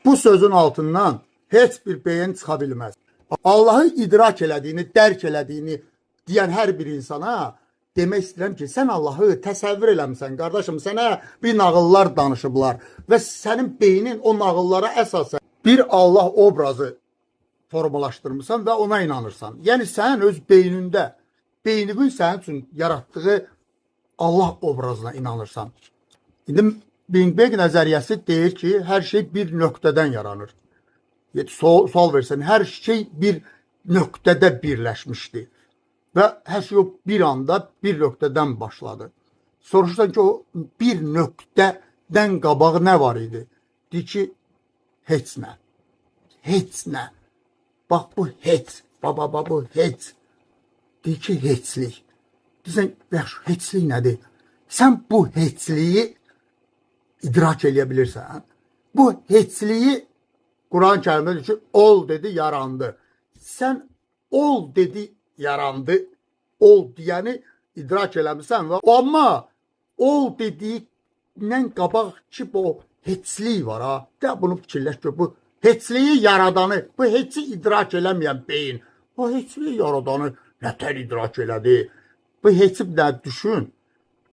Bu sözün altından heç bir beyin çıxa bilməz. Allahı idrak elədiyini, dərk elədiyini deyən hər bir insana demək istəyirəm ki, sən Allahı təsəvvür eləmirsən, qardaşım, sənə bir nağıllar danışıblar və sənin beynin o nağıllara əsasən bir Allah obrazı formalaşdırmısan və ona inanırsan. Yəni sən öz beynində, beyninin sənin üçün yaratdığı Allah obrazına inanırsan. İndi Big Bang nəzəriyyəsi deyir ki, hər şey bir nöqtədən yaranır. Sual versən, hər şey bir nöqtədə birləşmişdi. Və hər şey o bir anda bir nöqtədən başladı. Soruşsan ki, o bir nöqtədən qabağı nə var idi? Deyir ki, heç nə. Heç nə. Bax, bu heç. Baba, bu heç. Deyir ki, heçlik. Deyirsən, yaxşı, heçlik nədir? Sən bu heçliyi idrak eləyə bilirsən. Bu heçliyi Quran-ı Kərimdə deyir ki, ol dedi, yarandı. Sən ol dedi, yarandı. Ol deyəni idrak eləmirsən. Amma ol dediyindən qabaq ki, bu heçlik var ha. De bunu fikirləş ki, bu heçliyi yaradanı, bu heçi idrak eləməyən beyin, o heçliyi yaradanı nətər idrak elədi? Bu heçi bir də düşün.